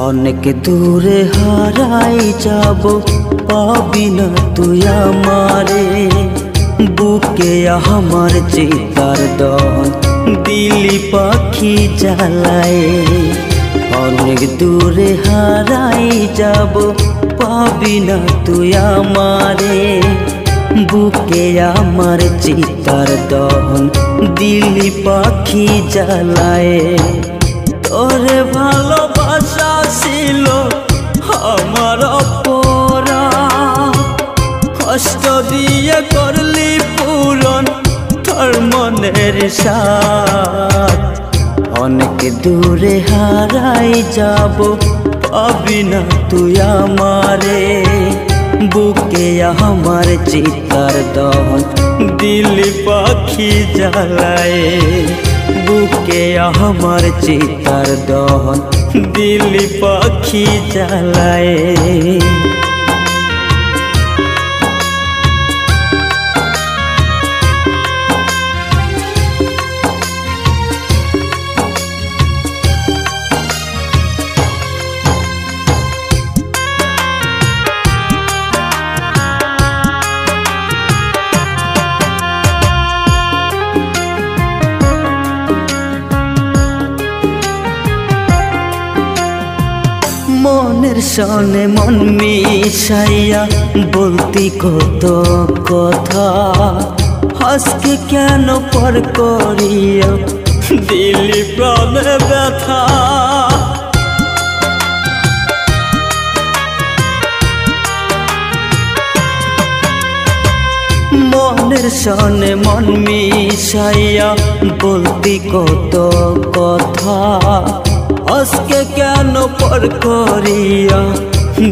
অনেক দূরে হারাই যাব, পাবি না তুই আমারে। বুকে আমার চিতার দহন দিলি পাখি জ্বালায়। অনেক দূরে হারাই যাব, পাবি না তুই আমারে। বুকে আমার চিতার দহন দিলি পাখি জ্বালায়। তোরে ভালোবাসা ছিল আমার অপরা, কষ্ট দিয়ে করলি পূরণ তোর মনের সাথ। অনেক দূরে হারাই যাব, পাবি না তুই আমারে। বুকে আমার চিতার দহন দিলি পাখি জ্বালায়। বুকে আমার চিতার দহন দিলি পাখি জ্বালায়। মনের সনে মন মিশাইয়া বলতি কত কথা, আজকে কেন পর করিয়া দিলি প্রাণে ব্যথা। মনের সনে মন মিশাইয়া বলতি কত কথা, আজকে কেন পর করিয়া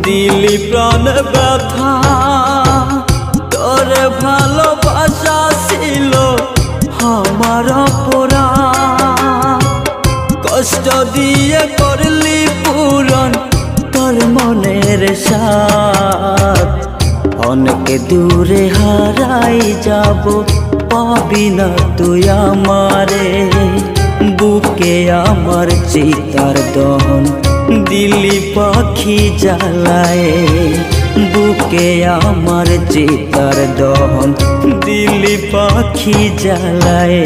দিলি প্রাণ ব্যথা। তোর ভালোবাসা ছিল আমার অপরা, কষ্ট দিয়ে করলি পূরণ তোর মনের সাথ। অনেক দূরে হারাই যাব, পাবি না তুই আমারে। বুকে আমার চিতার দহন দিলি পাখি জ্বালায়। বুকে আমার চিতার দহন দিলি পাখি জ্বালায়।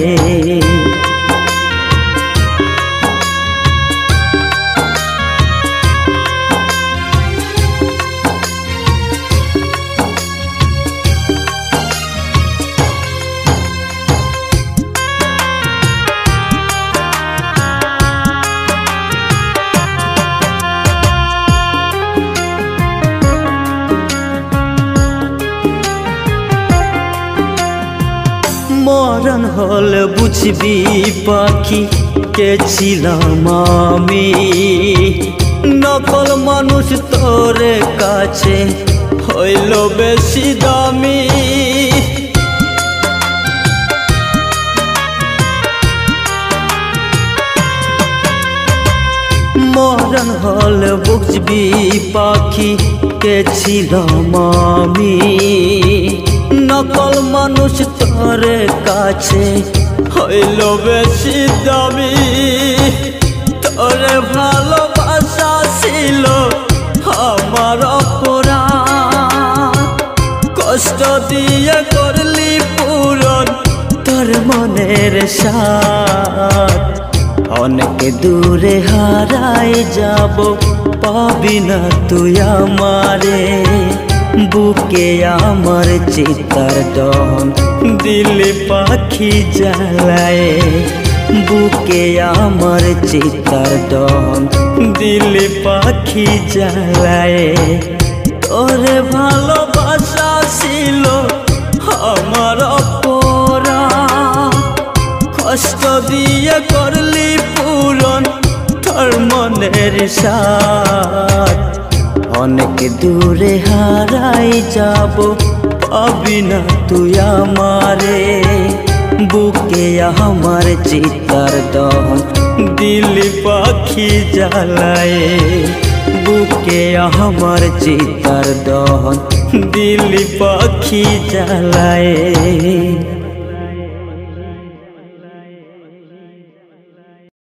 মরণ হলে বুঝবি পাখি কে ছিলাম আমি। নকল মানুষ তোর কাছে হইল বেশি দামি। মরণ হলে বুঝবি পাখি কে ছিলাম আমি। নকল মানুষ তোর কাছে হইল বেশি দামি। তোর ভালোবাসা ছিল আমার অপরা, কষ্ট দিয়ে করলি পূরণ তোর মনের সাথ। অনেক দূরে হারাই যাব, পাবি না তুই আমারে। বুকে আমার চিতার দহন দিলি পাখি জ্বালায়। বুকে আমার চিতার দহন দিলি পাখি জ্বালায়। তোরে ভালোবাসা ছিল আমার অপরা, কষ্ট দিয়ে করলি পূরণ তোর মনের সাথ। অনেক দূরে হারাই যাব, পাবি না তুই আমারে। বুকে আমার চিতার দহন দিলি পাখি জ্বালায়। বুকে আমার চিতার দহন দিলি পাখি জ্বালায়।